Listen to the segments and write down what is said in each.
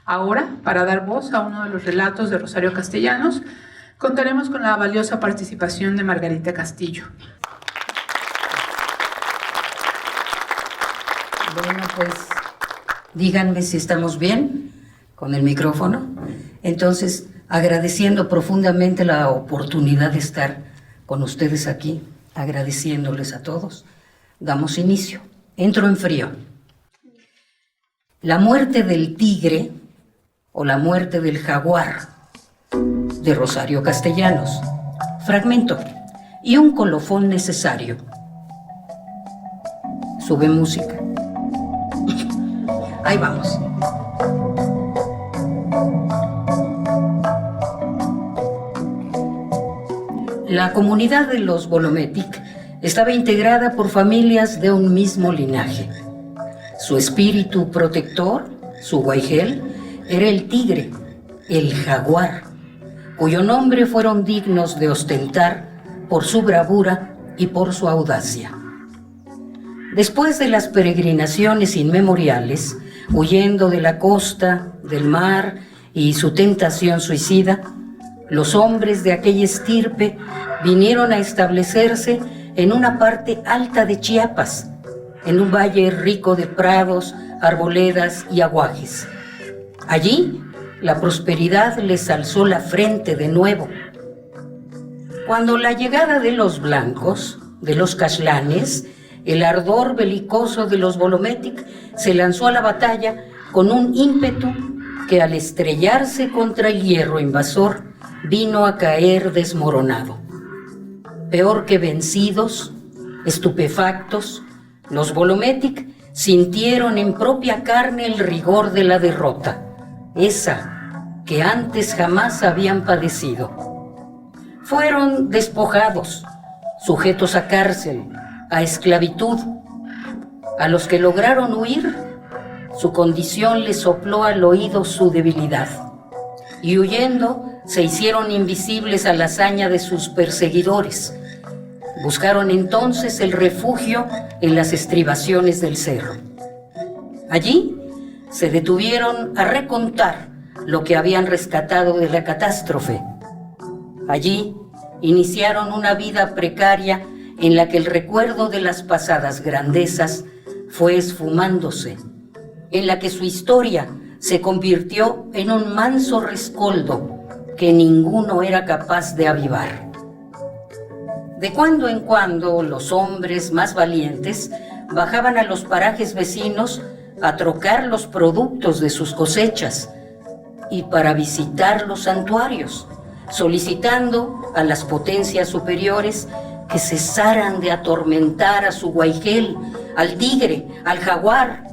Ahora, para dar voz a uno de los relatos de Rosario Castellanos, contaremos con la valiosa participación de Margarita Castillo. Bueno, pues díganme si estamos bien con el micrófono. Entonces, agradeciendo profundamente la oportunidad de estar con ustedes aquí, agradeciéndoles a todos, damos inicio. Entro en frío. La muerte del tigre o la muerte del jaguar, de Rosario Castellanos. Fragmento y un colofón necesario. Sube música. Ahí vamos. La comunidad de los Bolometic estaba integrada por familias de un mismo linaje. Su espíritu protector, su guaygel, era el tigre, el jaguar, cuyo nombre fueron dignos de ostentar por su bravura y por su audacia. Después de las peregrinaciones inmemoriales, huyendo de la costa, del mar y su tentación suicida, los hombres de aquella estirpe vinieron a establecerse en una parte alta de Chiapas, en un valle rico de prados, arboledas y aguajes. Allí, la prosperidad les alzó la frente de nuevo. Cuando la llegada de los blancos, de los caxlanes, el ardor belicoso de los Bolometic se lanzó a la batalla con un ímpetu que al estrellarse contra el hierro invasor vino a caer desmoronado. Peor que vencidos, estupefactos, los Bolometic sintieron en propia carne el rigor de la derrota, esa que antes jamás habían padecido. Fueron despojados, sujetos a cárcel, a esclavitud. A los que lograron huir, su condición les sopló al oído su debilidad, y huyendo se hicieron invisibles a la hazaña de sus perseguidores. Buscaron entonces el refugio en las estribaciones del cerro. Allí se detuvieron a recontar lo que habían rescatado de la catástrofe. Allí iniciaron una vida precaria en la que el recuerdo de las pasadas grandezas fue esfumándose, en la que su historia se convirtió en un manso rescoldo que ninguno era capaz de avivar. De cuando en cuando los hombres más valientes bajaban a los parajes vecinos a trocar los productos de sus cosechas y para visitar los santuarios, solicitando a las potencias superiores que cesaran de atormentar a su guaygel, al tigre, al jaguar,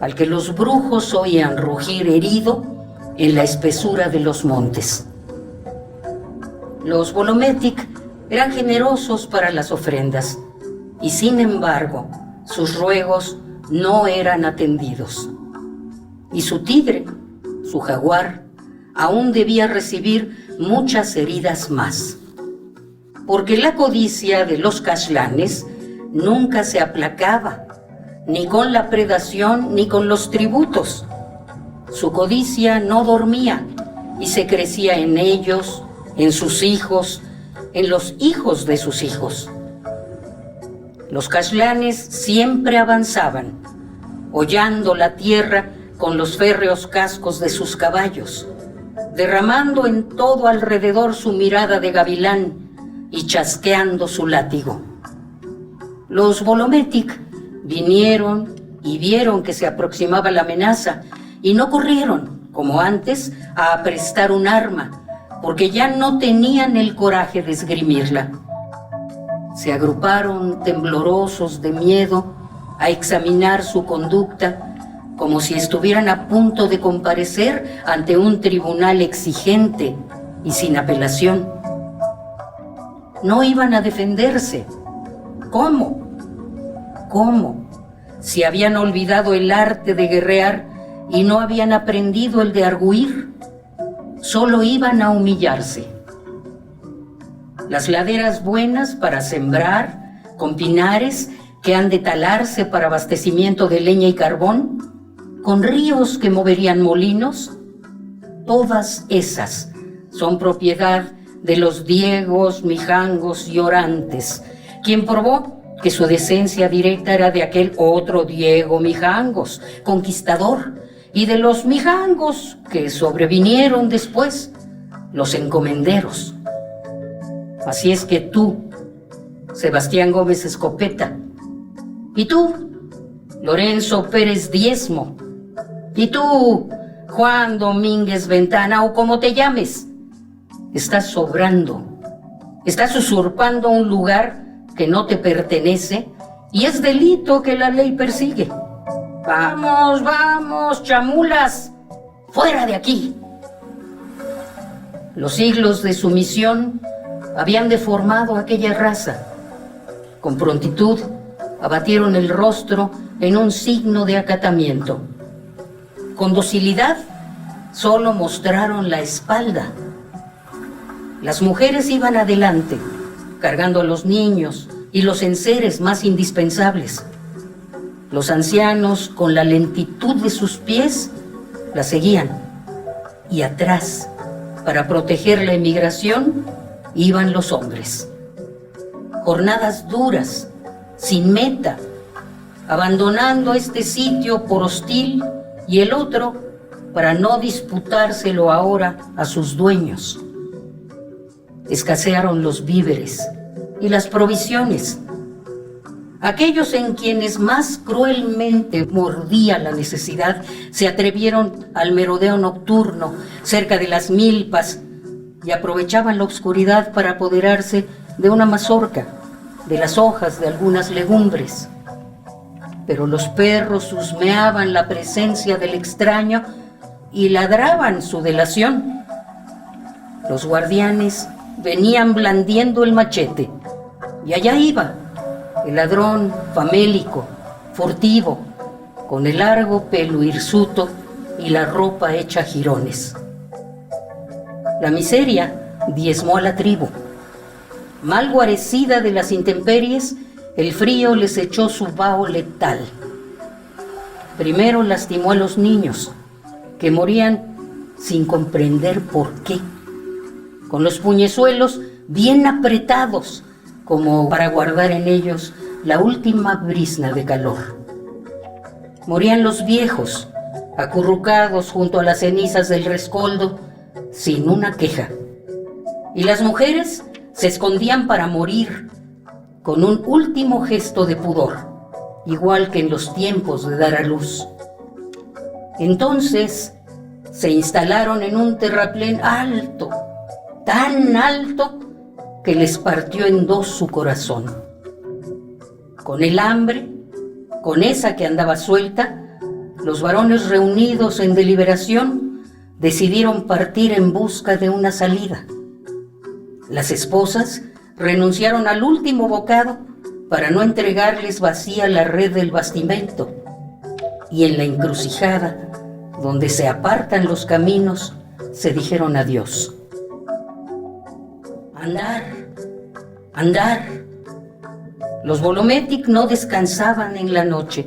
al que los brujos oían rugir herido en la espesura de los montes. Los Bolometic eran generosos para las ofrendas y sin embargo sus ruegos no eran atendidos. Y su tigre, su jaguar, aún debía recibir muchas heridas más. Porque la codicia de los caxlanes nunca se aplacaba, ni con la predación ni con los tributos. Su codicia no dormía y se crecía en ellos, en sus hijos, en los hijos de sus hijos. Los caxlanes siempre avanzaban, hollando la tierra con los férreos cascos de sus caballos, derramando en todo alrededor su mirada de gavilán y chasqueando su látigo. Los Bolometic vinieron y vieron que se aproximaba la amenaza y no corrieron, como antes, a aprestar un arma, porque ya no tenían el coraje de esgrimirla. Se agruparon temblorosos de miedo a examinar su conducta, como si estuvieran a punto de comparecer ante un tribunal exigente y sin apelación. No iban a defenderse. ¿Cómo? ¿Cómo? Si habían olvidado el arte de guerrear y no habían aprendido el de argüir, solo iban a humillarse. Las laderas buenas para sembrar, con pinares que han de talarse para abastecimiento de leña y carbón, con ríos que moverían molinos, todas esas son propiedad de los Diegos, Mijangos y Orantes, quien probó que su descendencia directa era de aquel otro Diego Mijangos, conquistador, y de los Mijangos que sobrevinieron después, los encomenderos. Así es que tú, Sebastián Gómez Escopeta, y tú, Lorenzo Pérez Diezmo, y tú, Juan Domínguez Ventana, o como te llames, estás sobrando, estás usurpando un lugar que no te pertenece y es delito que la ley persigue. Vamos, vamos, chamulas, fuera de aquí. Los siglos de sumisión habían deformado aquella raza. Con prontitud abatieron el rostro en un signo de acatamiento. Con docilidad solo mostraron la espalda. Las mujeres iban adelante, cargando a los niños y los enseres más indispensables. Los ancianos, con la lentitud de sus pies, la seguían. Y atrás, para proteger la emigración, iban los hombres. Jornadas duras, sin meta, abandonando este sitio por hostil y el otro para no disputárselo ahora a sus dueños. Escasearon los víveres y las provisiones. Aquellos en quienes más cruelmente mordía la necesidad se atrevieron al merodeo nocturno cerca de las milpas y aprovechaban la oscuridad para apoderarse de una mazorca, de las hojas de algunas legumbres. Pero los perros husmeaban la presencia del extraño y ladraban su delación. Los guardianes venían blandiendo el machete, y allá iba el ladrón famélico, furtivo, con el largo pelo hirsuto y la ropa hecha jirones. La miseria diezmó a la tribu. Mal guarecida de las intemperies, el frío les echó su vaho letal. Primero lastimó a los niños, que morían sin comprender por qué, con los puñezuelos bien apretados, como para guardar en ellos la última brizna de calor. Morían los viejos, acurrucados junto a las cenizas del rescoldo, sin una queja. Y las mujeres se escondían para morir, con un último gesto de pudor, igual que en los tiempos de dar a luz. Entonces se instalaron en un terraplén alto, tan alto que les partió en dos su corazón. Con el hambre, con esa que andaba suelta, los varones reunidos en deliberación decidieron partir en busca de una salida. Las esposas renunciaron al último bocado para no entregarles vacía la red del bastimento, y en la encrucijada, donde se apartan los caminos, se dijeron adiós. Andar, andar. Los Bolometic no descansaban en la noche.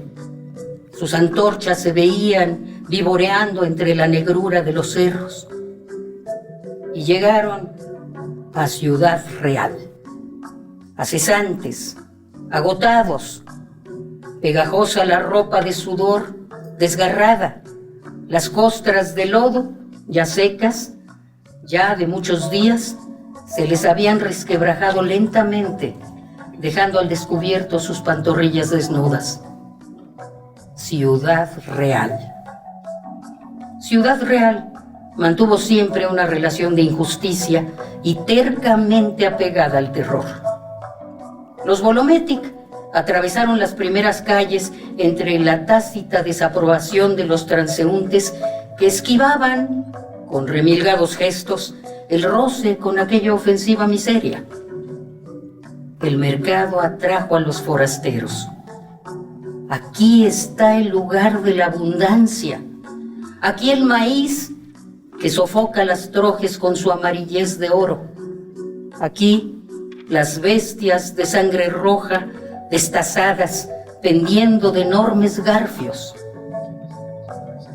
Sus antorchas se veían vivoreando entre la negrura de los cerros. Y llegaron a Ciudad Real, acesantes, agotados, pegajosa la ropa de sudor desgarrada, las costras de lodo ya secas, ya de muchos días, se les habían resquebrajado lentamente, dejando al descubierto sus pantorrillas desnudas. Ciudad Real. Ciudad Real mantuvo siempre una relación de injusticia y tercamente apegada al terror. Los Bolometic atravesaron las primeras calles entre la tácita desaprobación de los transeúntes que esquivaban, con remilgados gestos, el roce con aquella ofensiva miseria. El mercado atrajo a los forasteros. Aquí está el lugar de la abundancia. Aquí el maíz que sofoca las trojes con su amarillez de oro. Aquí las bestias de sangre roja destazadas pendiendo de enormes garfios.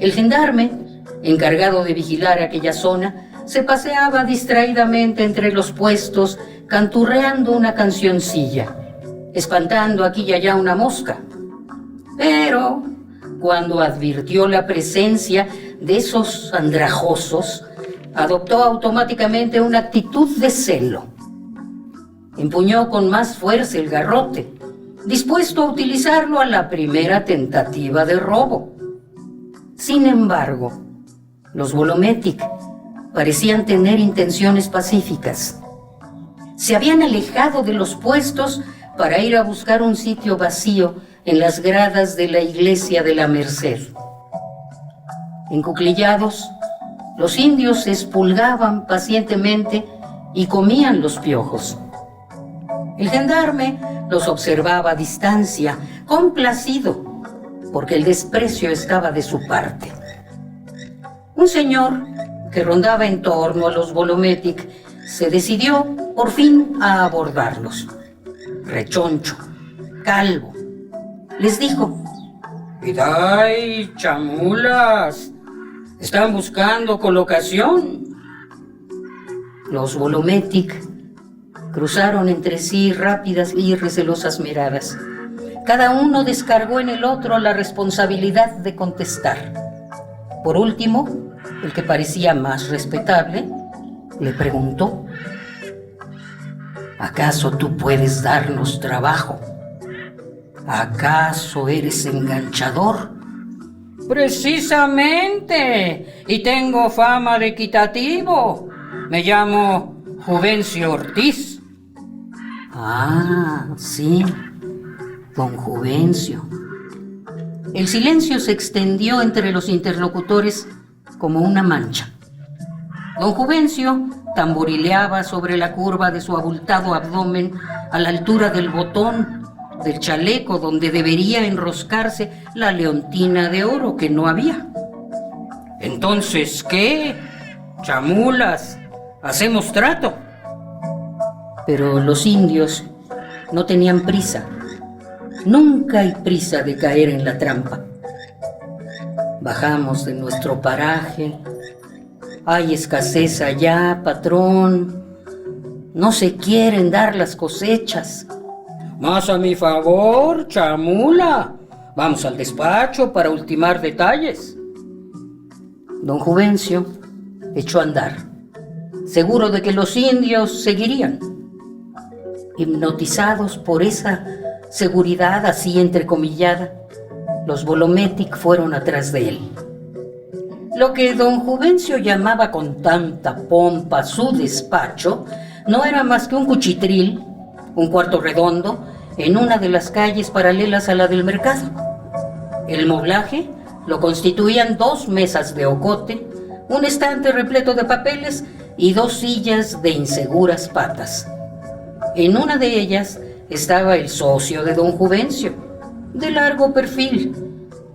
El gendarme, encargado de vigilar aquella zona, se paseaba distraídamente entre los puestos, canturreando una cancioncilla, espantando aquí y allá una mosca. Pero cuando advirtió la presencia de esos andrajosos, adoptó automáticamente una actitud de celo. Empuñó con más fuerza el garrote, dispuesto a utilizarlo a la primera tentativa de robo. Sin embargo, los Bolometic parecían tener intenciones pacíficas. Se habían alejado de los puestos para ir a buscar un sitio vacío en las gradas de la iglesia de la Merced. Encuclillados, los indios se expulgaban pacientemente y comían los piojos. El gendarme los observaba a distancia, complacido, porque el desprecio estaba de su parte. Un señor que rondaba en torno a los Bolometic se decidió por fin a abordarlos. Rechoncho, calvo, les dijo: «¡Iday, chamulas! ¿Están buscando colocación?» Los Bolometic cruzaron entre sí rápidas y recelosas miradas. Cada uno descargó en el otro la responsabilidad de contestar. Por último, el que parecía más respetable le preguntó: «¿Acaso tú puedes darnos trabajo? ¿Acaso eres enganchador?» «Precisamente, y tengo fama de equitativo. Me llamo Juvencio Ortiz». «Ah, sí, don Juvencio». El silencio se extendió entre los interlocutores como una mancha. Don Juvencio tamborileaba sobre la curva de su abultado abdomen a la altura del botón del chaleco donde debería enroscarse la leontina de oro que no había. «¿Entonces qué? Chamulas, ¿hacemos trato?» Pero los indios no tenían prisa. Nunca hay prisa de caer en la trampa. Bajamos de nuestro paraje. «Hay escasez allá, patrón. No se quieren dar las cosechas». «Más a mi favor, chamula. Vamos al despacho para ultimar detalles». Don Juvencio echó a andar, seguro de que los indios seguirían. Hipnotizados por esa seguridad así entrecomillada, los Bolometic fueron atrás de él. Lo que don Juvencio llamaba con tanta pompa su despacho no era más que un cuchitril, un cuarto redondo, en una de las calles paralelas a la del mercado. El moblaje lo constituían 2 mesas de ocote, un estante repleto de papeles y 2 sillas de inseguras patas. En una de ellas estaba el socio de don Juvencio, de largo perfil,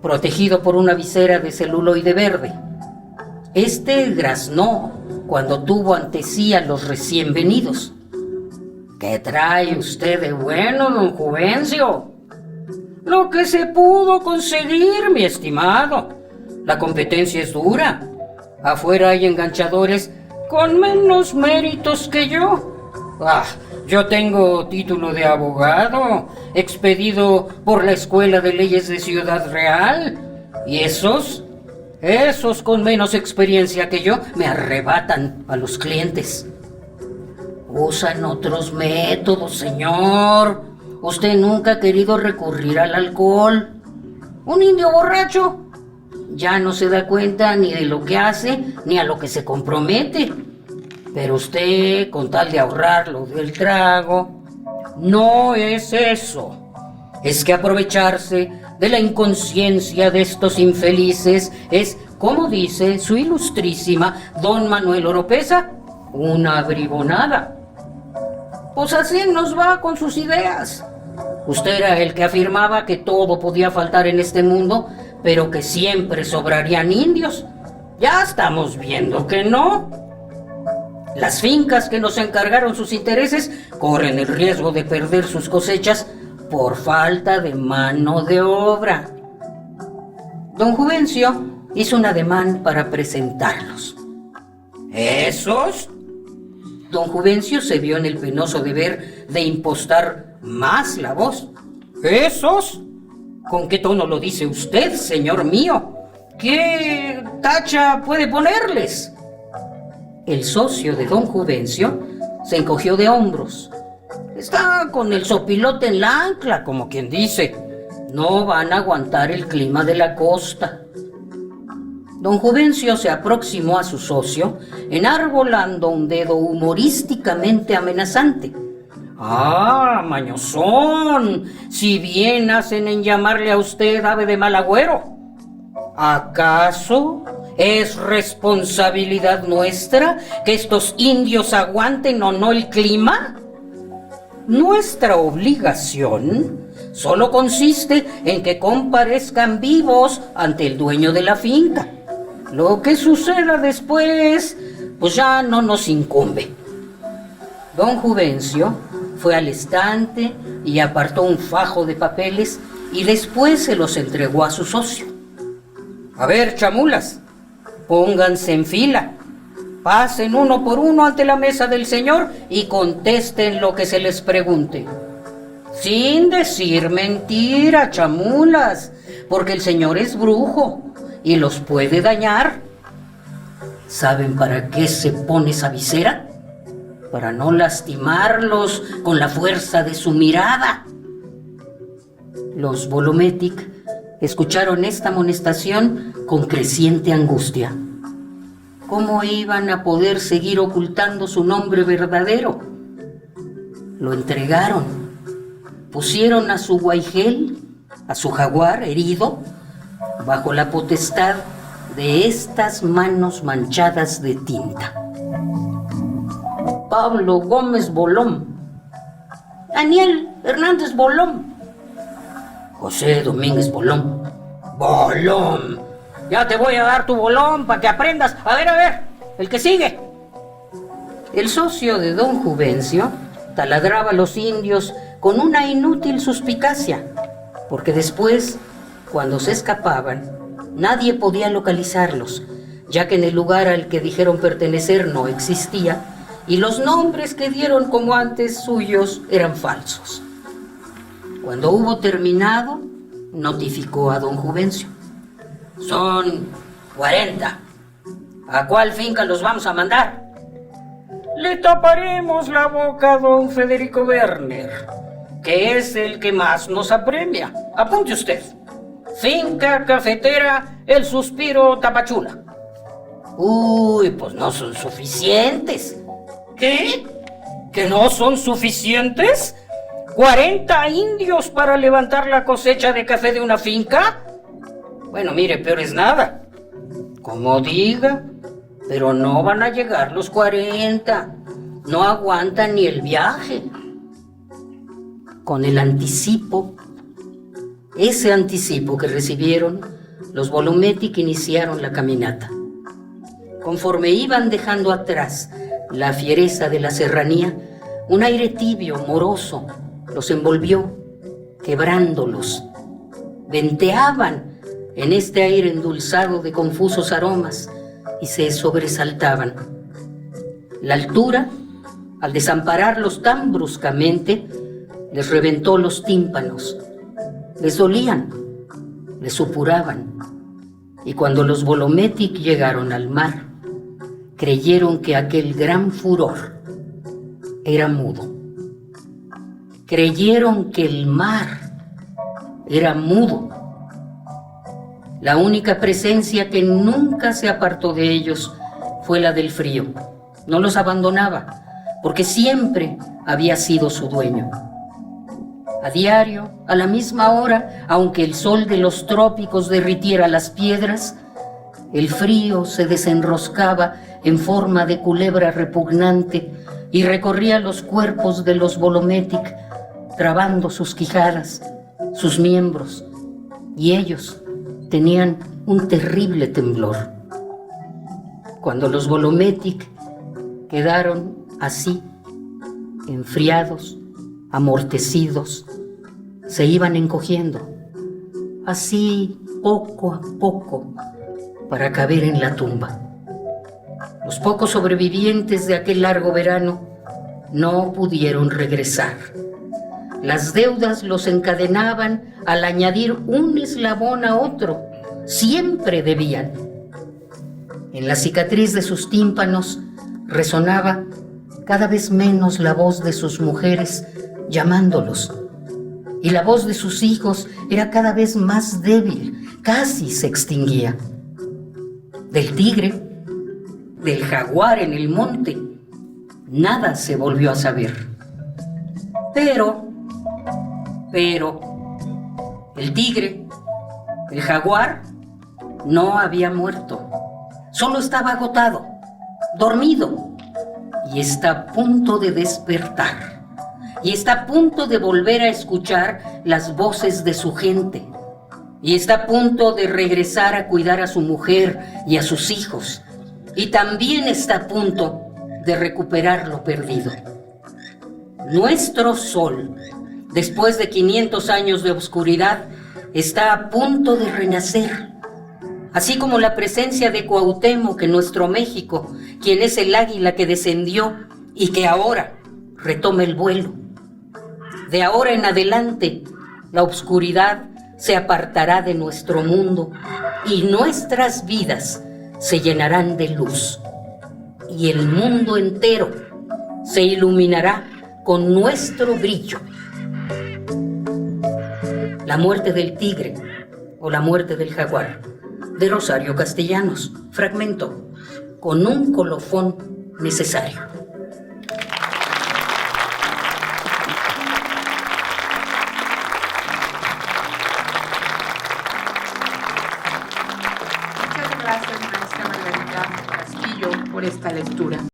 protegido por una visera de celuloide verde. Este graznó cuando tuvo ante sí a los recién venidos. «¿Qué trae usted de bueno, don Juvencio?» «Lo que se pudo conseguir, mi estimado. La competencia es dura. Afuera hay enganchadores con menos méritos que yo. Yo tengo título de abogado, expedido por la Escuela de Leyes de Ciudad Real, y esos con menos experiencia que yo me arrebatan a los clientes». «Usan otros métodos, señor. Usted nunca ha querido recurrir al alcohol. Un indio borracho ya no se da cuenta ni de lo que hace ni a lo que se compromete. Pero usted, con tal de ahorrarlo del trago, no es eso. Es que aprovecharse de la inconsciencia de estos infelices es, como dice su ilustrísima don Manuel Oropesa, una bribonada. Pues así nos va con sus ideas. Usted era el que afirmaba que todo podía faltar en este mundo, pero que siempre sobrarían indios. Ya estamos viendo que no. Las fincas que nos encargaron sus intereses corren el riesgo de perder sus cosechas por falta de mano de obra». Don Juvencio hizo un ademán para presentarlos. ¿Esos? Don Juvencio se vio en el penoso deber de impostar más la voz. ¿Esos? ¿Con qué tono lo dice usted, señor mío? ¿Qué tacha puede ponerles? El socio de don Juvencio se encogió de hombros. Está con el sopilote en la ancla, como quien dice. No van a aguantar el clima de la costa. Don Juvencio se aproximó a su socio, enarbolando un dedo humorísticamente amenazante. ¡Ah, mañosón! Si bien hacen en llamarle a usted ave de mal agüero. ¿Acaso es responsabilidad nuestra que estos indios aguanten o no el clima? Nuestra obligación solo consiste en que comparezcan vivos ante el dueño de la finca. Lo que suceda después, pues ya no nos incumbe. Don Juvencio fue al estante y apartó un fajo de papeles y después se los entregó a su socio. A ver, chamulas, pónganse en fila. Pasen uno por uno ante la mesa del señor y contesten lo que se les pregunte. Sin decir mentira, chamulas, porque el señor es brujo y los puede dañar. ¿Saben para qué se pone esa visera? Para no lastimarlos con la fuerza de su mirada. Los Bolometic escucharon esta amonestación con creciente angustia. ¿Cómo iban a poder seguir ocultando su nombre verdadero? Lo entregaron. Pusieron a su guaigel, a su jaguar herido, bajo la potestad de estas manos manchadas de tinta. Pablo Gómez Bolón, Daniel Hernández Bolón, José Domínguez Bolón. ¡Bolón! Ya te voy a dar tu bolón para que aprendas. A ver, el que sigue. El socio de don Juvencio taladraba a los indios con una inútil suspicacia, porque después, cuando se escapaban, nadie podía localizarlos, ya que en el lugar al que dijeron pertenecer no existía, y los nombres que dieron como antes suyos eran falsos. Cuando hubo terminado, notificó a don Juvencio. Son 40. ¿A cuál finca los vamos a mandar? Le taparemos la boca a don Federico Werner, que es el que más nos apremia. Apunte usted. Finca cafetera El Suspiro Tapachula. Uy, pues no son suficientes. ¿Qué? ¿Que no son suficientes? ¿40 indios para levantar la cosecha de café de una finca? Bueno, mire, peor es nada. Como diga, pero no van a llegar los 40. No aguantan ni el viaje. Con el anticipo, ese anticipo que recibieron, los Bolometic iniciaron la caminata. Conforme iban dejando atrás la fiereza de la serranía, un aire tibio, moroso, los envolvió, quebrándolos. Venteaban en este aire endulzado de confusos aromas y se sobresaltaban. La altura, al desampararlos tan bruscamente, les reventó los tímpanos, les dolían, les supuraban, y cuando los Bolometic llegaron al mar, creyeron que aquel gran furor era mudo. Creyeron que el mar era mudo. La única presencia que nunca se apartó de ellos fue la del frío. No los abandonaba, porque siempre había sido su dueño. A diario, a la misma hora, aunque el sol de los trópicos derritiera las piedras, el frío se desenroscaba en forma de culebra repugnante y recorría los cuerpos de los Bolometic, trabando sus quijadas, sus miembros, y ellos tenían un terrible temblor. Cuando los Bolometic quedaron así, enfriados, amortecidos, se iban encogiendo, así poco a poco, para caber en la tumba. Los pocos sobrevivientes de aquel largo verano no pudieron regresar. Las deudas los encadenaban al añadir un eslabón a otro. Siempre debían. En la cicatriz de sus tímpanos resonaba cada vez menos la voz de sus mujeres llamándolos. Y la voz de sus hijos era cada vez más débil, casi se extinguía. Del tigre, del jaguar en el monte, nada se volvió a saber. Pero, el tigre, el jaguar, no había muerto. Solo estaba agotado, dormido, y está a punto de despertar. Y está a punto de volver a escuchar las voces de su gente. Y está a punto de regresar a cuidar a su mujer y a sus hijos. Y también está a punto de recuperar lo perdido. Nuestro sol, después de 500 años de oscuridad, está a punto de renacer. Así como la presencia de Cuauhtémoc en nuestro México, quien es el águila que descendió y que ahora retoma el vuelo. De ahora en adelante, la oscuridad se apartará de nuestro mundo y nuestras vidas se llenarán de luz. Y el mundo entero se iluminará con nuestro brillo. La muerte del tigre o la muerte del jaguar, de Rosario Castellanos, fragmento, con un colofón necesario. Muchas gracias, maestra Margarita Castillo, por esta lectura.